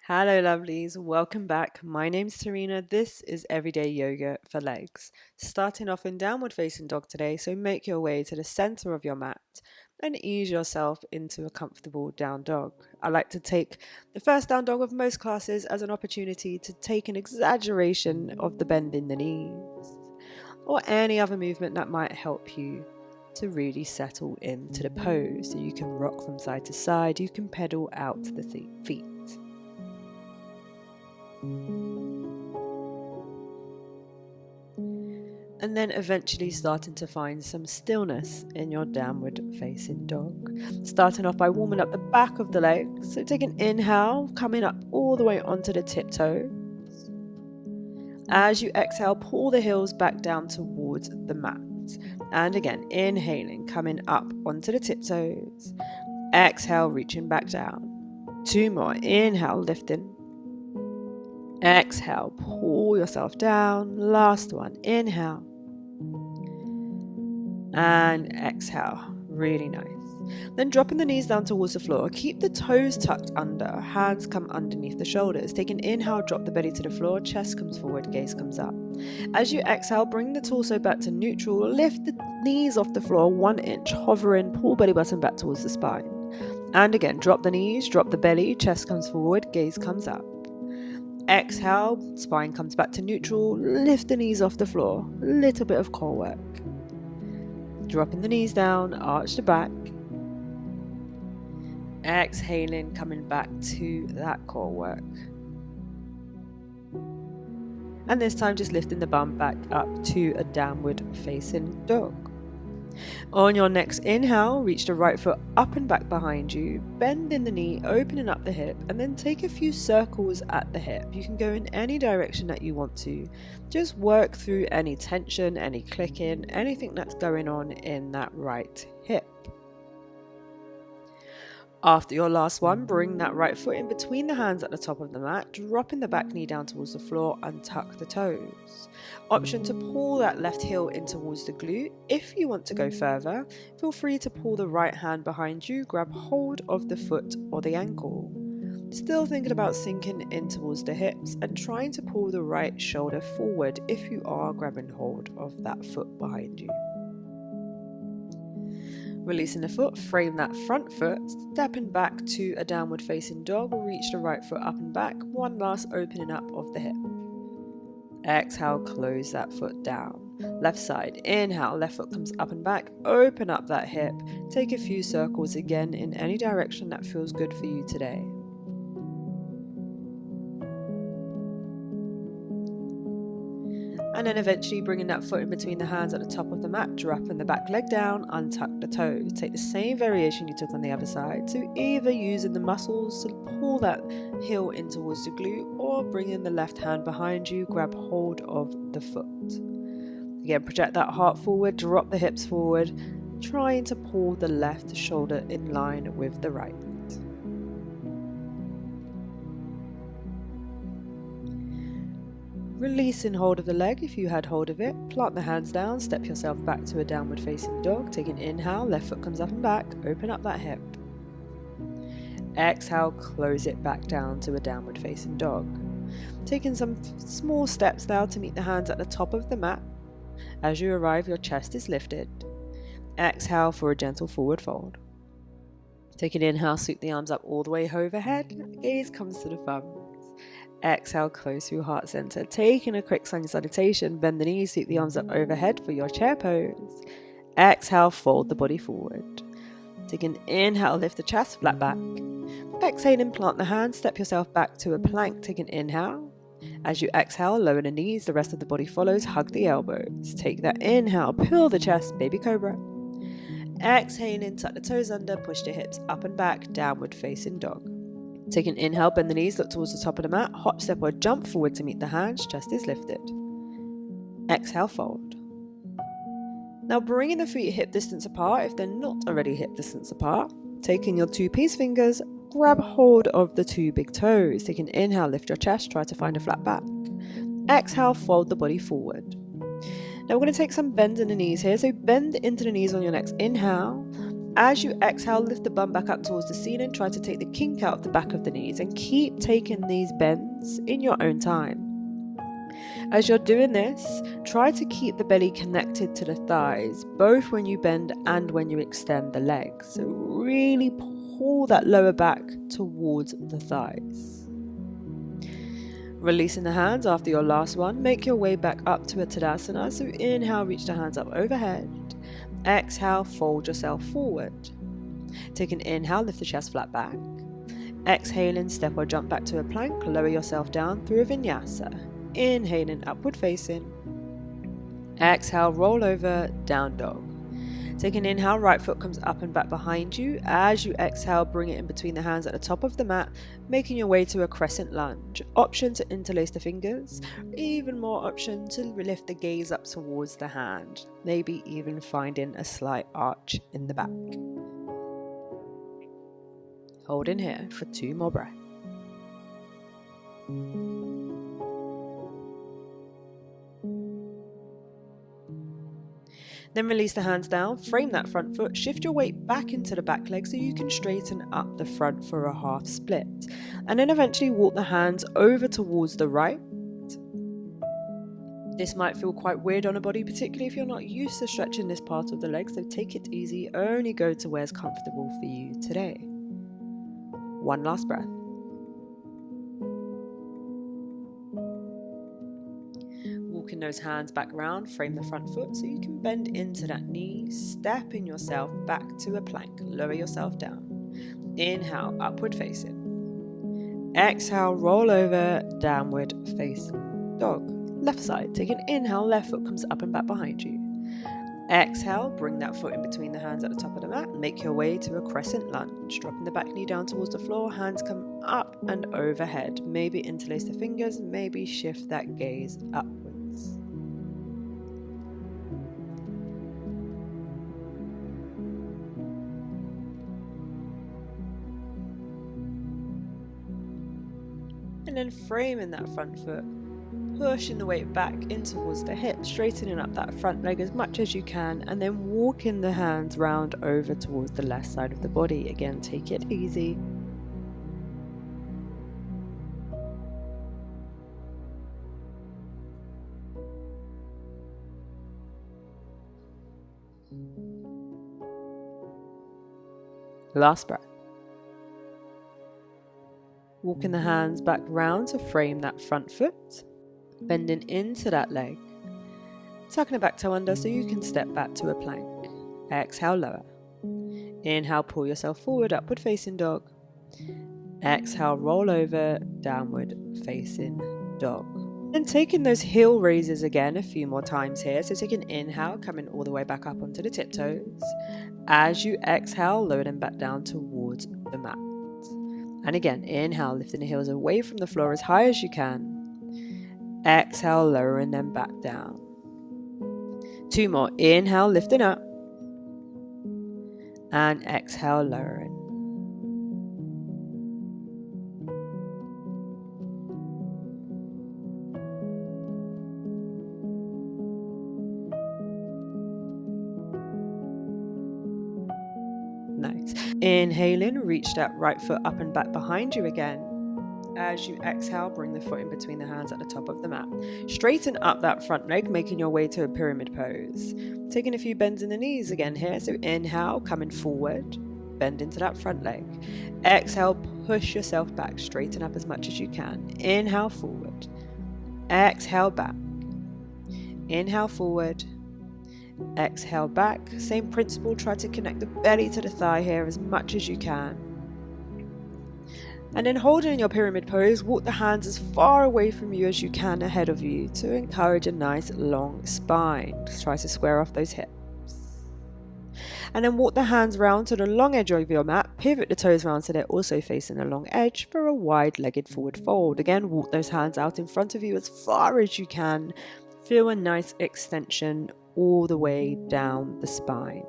Hello, lovelies. Welcome back. My name's Tereena. This is Everyday Yoga for Legs. Starting off in downward facing dog today, so make your way to the center of your mat and ease yourself into a comfortable down dog. I like to take the first down dog of most classes as an opportunity to take an exaggeration of the bend in the knees or any other movement that might help you to really settle into the pose. So you can rock from side to side, you can pedal out the feet. And then eventually starting to find some stillness in your downward facing dog. Starting off by warming up the back of the legs. So take an inhale, coming up all the way onto the tiptoes. As you exhale, pull the heels back down towards the mat. And again, inhaling, coming up onto the tiptoes. Exhale, reaching back down. 2 more. Inhale, lifting. Exhale, pull yourself down. Last one. Inhale. And exhale. Really nice. Then dropping the knees down towards the floor. Keep the toes tucked under. Hands come underneath the shoulders. Take an inhale, drop the belly to the floor. Chest comes forward, gaze comes up. As you exhale, bring the torso back to neutral. Lift the knees off the floor 1 inch. Hovering, pull belly button back towards the spine. And again, drop the knees, drop the belly. Chest comes forward, gaze comes up. Exhale, spine comes back to neutral. Lift the knees off the floor. Little bit of core work. Dropping the knees down, arch the back. Exhaling, coming back to that core work. And this time just lifting the bum back up to a downward facing dog. On your next inhale, reach the right foot up and back behind you, bending the knee, opening up the hip, and then take a few circles at the hip. You can go in any direction that you want to. Just work through any tension, any clicking, anything that's going on in that right hip. After your last one, bring that right foot in between the hands at the top of the mat, dropping the back knee down towards the floor and tuck the toes. Option to pull that left heel in towards the glute. If you want to go further, feel free to pull the right hand behind you, grab hold of the foot or the ankle. Still thinking about sinking in towards the hips and trying to pull the right shoulder forward if you are grabbing hold of that foot behind you. Releasing the foot, frame that front foot, stepping back to a downward facing dog, reach the right foot up and back, one last opening up of the hip. Exhale, close that foot down. Left side, inhale, left foot comes up and back, open up that hip, take a few circles again in any direction that feels good for you today. And then eventually bringing that foot in between the hands at the top of the mat, dropping the back leg down, untuck the toes. Take the same variation you took on the other side. So either using the muscles to pull that heel in towards the glute or bringing the left hand behind you, grab hold of the foot. Again, project that heart forward, drop the hips forward, trying to pull the left shoulder in line with the right. Releasing hold of the leg if you had hold of it. Plant the hands down, step yourself back to a downward facing dog. Take an inhale, left foot comes up and back, open up that hip. Exhale, close it back down to a downward facing dog. Taking some small steps now to meet the hands at the top of the mat. As you arrive, your chest is lifted. Exhale for a gentle forward fold. Take an inhale, sweep the arms up all the way overhead. Gaze comes to the thumbs. Exhale, close through heart center. Taking a quick sun salutation, bend the knees, sweep the arms up overhead for your chair pose. Exhale, fold the body forward. Take an inhale, lift the chest, flat back. Exhale and plant the hands, step yourself back to a plank. Take an inhale. As you exhale, lower the knees, the rest of the body follows, hug the elbows. Take that inhale, pull the chest, baby cobra. Exhaling, tuck the toes under, push the hips up and back, downward facing dog. Take an inhale, bend the knees, look towards the top of the mat, hop, step or jump forward to meet the hands, chest is lifted. Exhale, fold. Now bringing the feet hip distance apart if they're not already hip distance apart. Taking your 2 peace fingers, grab hold of the 2 big toes. Take an inhale, lift your chest, try to find a flat back. Exhale, fold the body forward. Now we're going to take some bends in the knees here, so bend into the knees on your next inhale. As you exhale, lift the bum back up towards the ceiling. Try to take the kink out of the back of the knees and keep taking these bends in your own time. As you're doing this, try to keep the belly connected to the thighs, both when you bend and when you extend the legs. So really pull that lower back towards the thighs. Releasing the hands after your last one, make your way back up to a Tadasana. So inhale, reach the hands up overhead. Exhale, fold yourself forward. Take an inhale, lift the chest flat back. Exhaling, step or jump back to a plank, lower yourself down through a vinyasa. Inhaling, upward facing. Exhale, roll over, down dog. Take an inhale, right foot comes up and back behind you. As you exhale, bring it in between the hands at the top of the mat, making your way to a crescent lunge. Option to interlace the fingers, even more option to lift the gaze up towards the hand, maybe even finding a slight arch in the back. Hold in here for 2 more breaths. Then release the hands down, frame that front foot, shift your weight back into the back leg so you can straighten up the front for a half split. And then eventually walk the hands over towards the right. This might feel quite weird on a body, particularly if you're not used to stretching this part of the leg, so take it easy, only go to where's comfortable for you today. 1 last breath. Walking those hands back around, frame the front foot so you can bend into that knee, stepping yourself back to a plank, lower yourself down. Inhale, upward facing. Exhale, roll over, downward facing dog. Left side, take an inhale, left foot comes up and back behind you. Exhale, bring that foot in between the hands at the top of the mat, make your way to a crescent lunge, dropping the back knee down towards the floor, hands come up and overhead, maybe interlace the fingers, maybe shift that gaze upwards. And then framing that front foot, pushing the weight back in towards the hip, straightening up that front leg as much as you can, and then walking the hands round over towards the left side of the body. Again, take it easy. Last breath. Walking the hands back round to frame that front foot, bending into that leg, tucking it back toe under so you can step back to a plank. Exhale, lower. Inhale, pull yourself forward, upward facing dog. Exhale, roll over, downward facing dog. And taking those heel raises again a few more times here. So take an inhale, coming all the way back up onto the tiptoes. As you exhale, lower them back down towards the mat. And again, inhale, lifting the heels away from the floor as high as you can. Exhale, lowering them back down. 2 more. Inhale, lifting up. And exhale, lowering. Nice. Inhaling, reach that right foot up and back behind you again. As you exhale, bring the foot in between the hands at the top of the mat. Straighten up that front leg, making your way to a pyramid pose. Taking a few bends in the knees again here. So inhale, coming forward, bend into that front leg. Exhale, push yourself back, straighten up as much as you can. Inhale, forward. Exhale, back. Inhale, forward. Exhale, back. Same principle, try to connect the belly to the thigh here as much as you can. And then holding your pyramid pose, walk the hands as far away from you as you can ahead of you to encourage a nice long spine. Just try to square off those hips. And then walk the hands round to the long edge of your mat, pivot the toes round so they're also facing the long edge for a wide-legged forward fold. Again, walk those hands out in front of you as far as you can. Feel a nice extension all the way down the spine.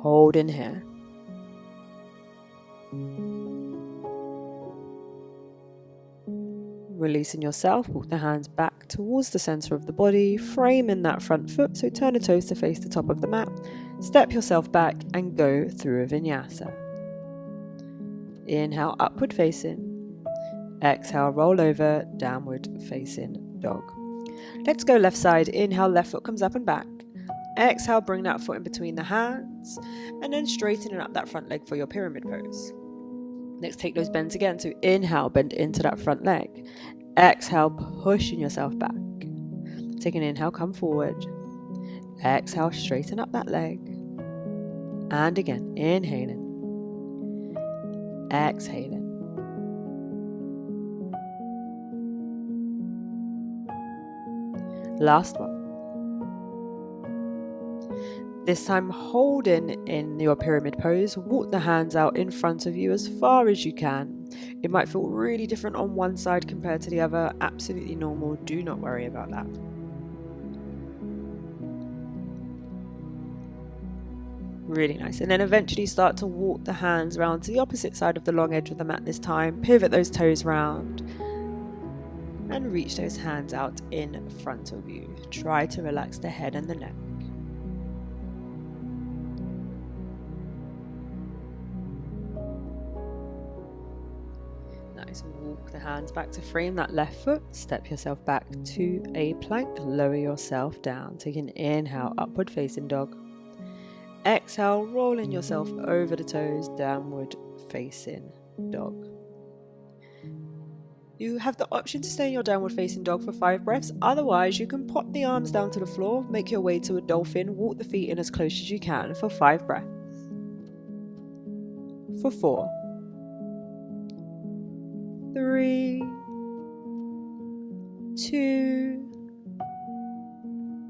Hold in here. Releasing yourself, walk the hands back towards the center of the body, framing that front foot, so turn the toes to face the top of the mat. Step yourself back and go through a vinyasa. Inhale, upward facing. Exhale, roll over, downward facing dog. Let's go left side. Inhale, left foot comes up and back. Exhale, bring that foot in between the hands and then straightening up that front leg for your pyramid pose. Next, take those bends again. So inhale, bend into that front leg. Exhale, pushing yourself back. Take an inhale, come forward. Exhale, straighten up that leg. And again, inhaling. Exhaling. Last one. This time, holding in your pyramid pose, walk the hands out in front of you as far as you can. It might feel really different on one side compared to the other. Absolutely normal. Do not worry about that. Really nice. And then eventually start to walk the hands around to the opposite side of the long edge of the mat this time. Pivot those toes round and reach those hands out in front of you. Try to relax the head and the neck. Nice. Walk the hands back to frame that left foot. Step yourself back to a plank. Lower yourself down. Take an inhale, upward facing dog. Exhale, rolling yourself over the toes, downward facing dog. You have the option to stay in your downward facing dog for 5 breaths. Otherwise, you can pop the arms down to the floor, make your way to a dolphin, walk the feet in as close as you can for 5 breaths. For 4, 3, 2,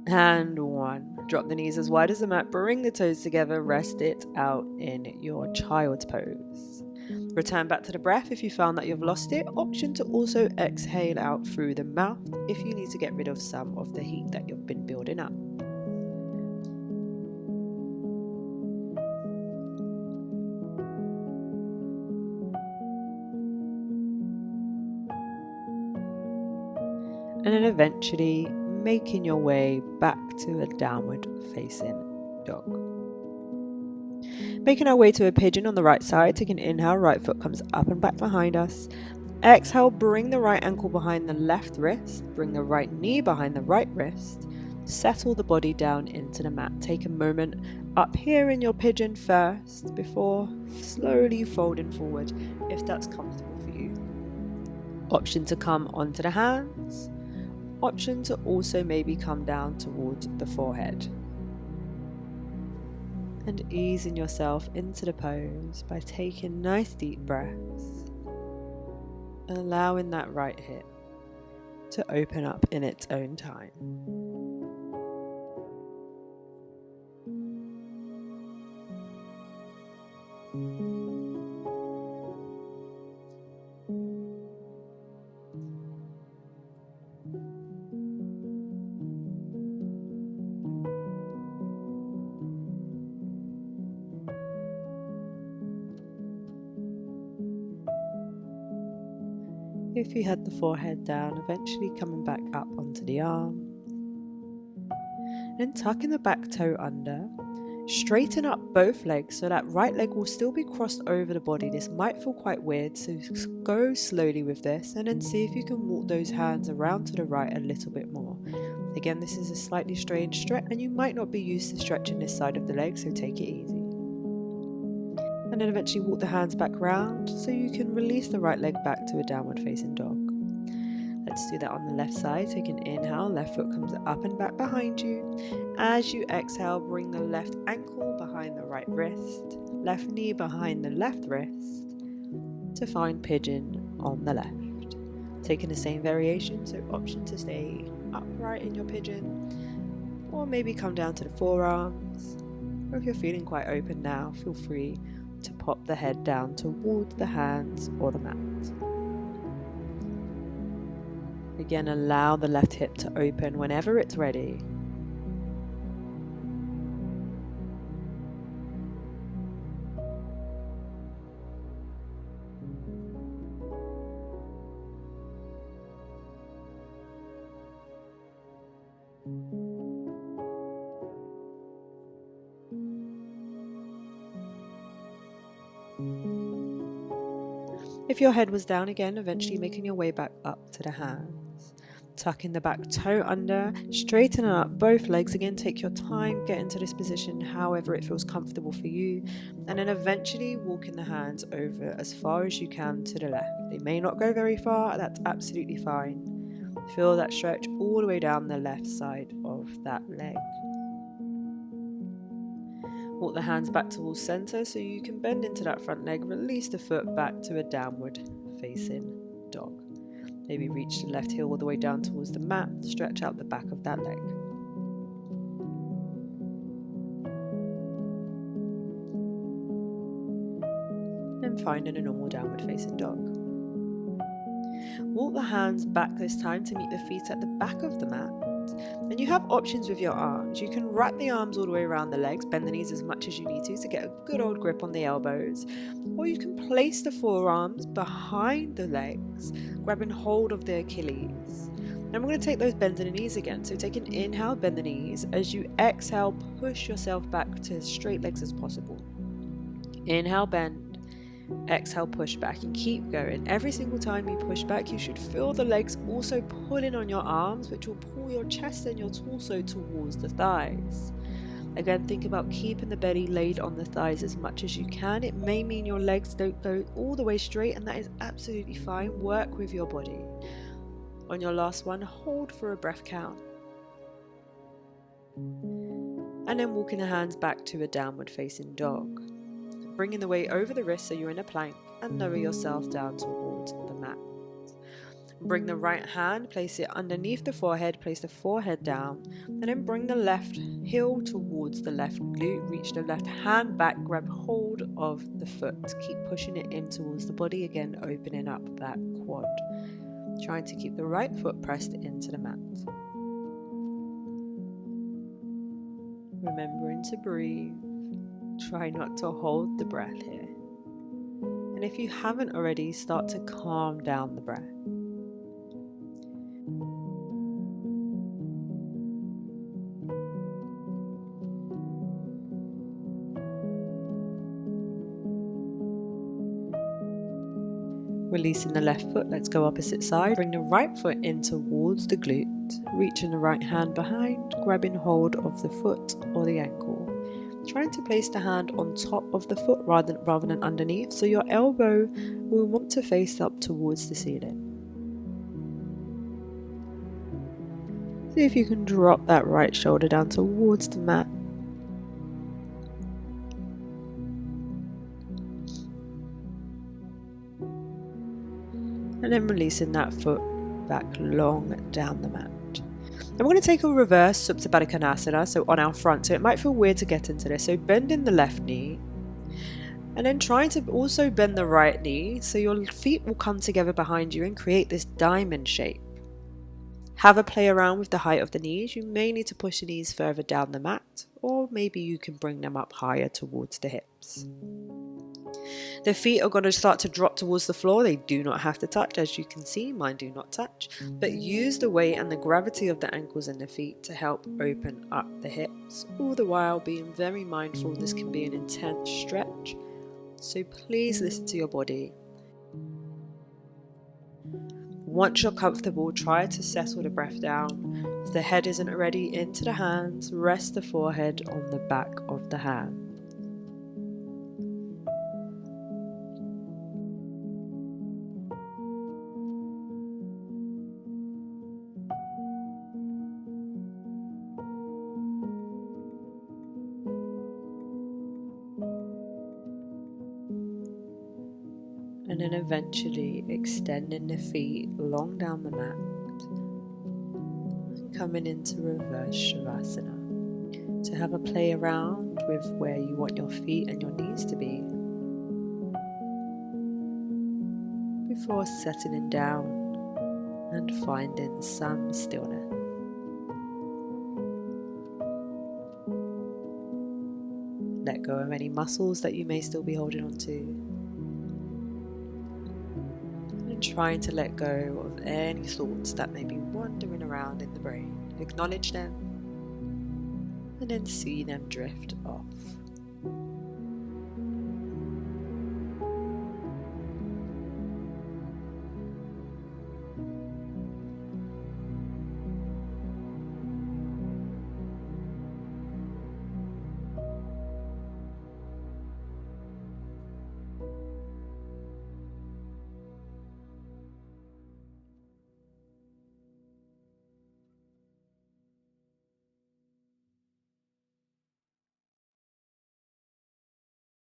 and 1. Drop the knees as wide as the mat, bring the toes together, rest it out in your child's pose. Return back to the breath if you found that you've lost it. Option to also exhale out through the mouth if you need to get rid of some of the heat that you've been building up. And then eventually making your way back to a downward facing dog. Making our way to a pigeon on the right side. Take an inhale, right foot comes up and back behind us. Exhale, bring the right ankle behind the left wrist. Bring the right knee behind the right wrist. Settle the body down into the mat. Take a moment up here in your pigeon first before slowly folding forward if that's comfortable for you. Option to come onto the hands. Option to also maybe come down towards the forehead. And easing yourself into the pose by taking nice deep breaths, allowing that right hip to open up in its own time. If you had the forehead down, eventually coming back up onto the arm. Then tucking the back toe under. Straighten up both legs so that right leg will still be crossed over the body. This might feel quite weird, so go slowly with this and then see if you can walk those hands around to the right a little bit more. Again, this is a slightly strange stretch and you might not be used to stretching this side of the leg, so take it easy. And then eventually walk the hands back round so you can release the right leg back to a downward facing dog. Let's do that on the left side. Take an inhale, left foot comes up and back behind you. As you exhale, bring the left ankle behind the right wrist, left knee behind the left wrist to find pigeon on the left. Taking the same variation, so option to stay upright in your pigeon, or maybe come down to the forearms. Or if you're feeling quite open now, feel free to pop the head down towards the hands or the mat. Again, allow the left hip to open whenever it's ready. If your head was down again, eventually making your way back up to the hands. Tucking the back toe under, straightening up both legs again. Take your time, get into this position however it feels comfortable for you, and then eventually walking the hands over as far as you can to the left. They may not go very far, that's absolutely fine. Feel that stretch all the way down the left side of that leg. Walk the hands back towards center so you can bend into that front leg, release the foot back to a downward facing dog. Maybe reach the left heel all the way down towards the mat, stretch out the back of that leg. And finding a normal downward facing dog. Walk the hands back this time to meet the feet at the back of the mat. And you have options with your arms. You can wrap the arms all the way around the legs, bend the knees as much as you need to get a good old grip on the elbows. Or you can place the forearms behind the legs, grabbing hold of the Achilles. And we're going to take those bends in the knees again. So take an inhale, bend the knees. As you exhale, push yourself back to as straight legs as possible. Inhale, bend. Exhale, push back, and keep going. Every single time you push back, you should feel the legs also pulling on your arms, which will pull your chest and your torso towards the thighs. Again, think about keeping the belly laid on the thighs as much as you can. It may mean your legs don't go all the way straight, and that is absolutely fine. Work with your body. On your last one, hold for a breath count. And then walking the hands back to a downward facing dog. Bringing the weight over the wrist so you're in a plank, and lower yourself down towards the mat. Bring the right hand, place it underneath the forehead, place the forehead down, and then bring the left heel towards the left glute, reach the left hand back, grab hold of the foot, keep pushing it in towards the body, again opening up that quad. Trying to keep the right foot pressed into the mat. Remembering to breathe. Try not to hold the breath here. And if you haven't already, start to calm down the breath. Releasing the left foot, let's go opposite side. Bring the right foot in towards the glute, reaching the right hand behind, grabbing hold of the foot or the ankle. Trying to place the hand on top of the foot rather than underneath, so your elbow will want to face up towards the ceiling. See if you can drop that right shoulder down towards the mat. And then releasing that foot back long down the mat. And we're going to take a reverse Balakanasana, so on our front. So it might feel weird to get into this. So bending the left knee, and then trying to also bend the right knee, so your feet will come together behind you and create this diamond shape. Have a play around with the height of the knees. You may need to push the knees further down the mat, or maybe you can bring them up higher towards the hips. The feet are going to start to drop towards the floor. They do not have to touch. As you can see, mine do not touch. But use the weight and the gravity of the ankles and the feet to help open up the hips, all the while being very mindful this can be an intense stretch. So please listen to your body. Once you're comfortable, try to settle the breath down. If the head isn't already into the hands, rest the forehead on the back of the hand. And then eventually extending the feet long down the mat, coming into reverse Shavasana, to have a play around with where you want your feet and your knees to be before settling down and finding some stillness. Let go of any muscles that you may still be holding on to. Trying to let go of any thoughts that may be wandering around in the brain. Acknowledge them and then see them drift off.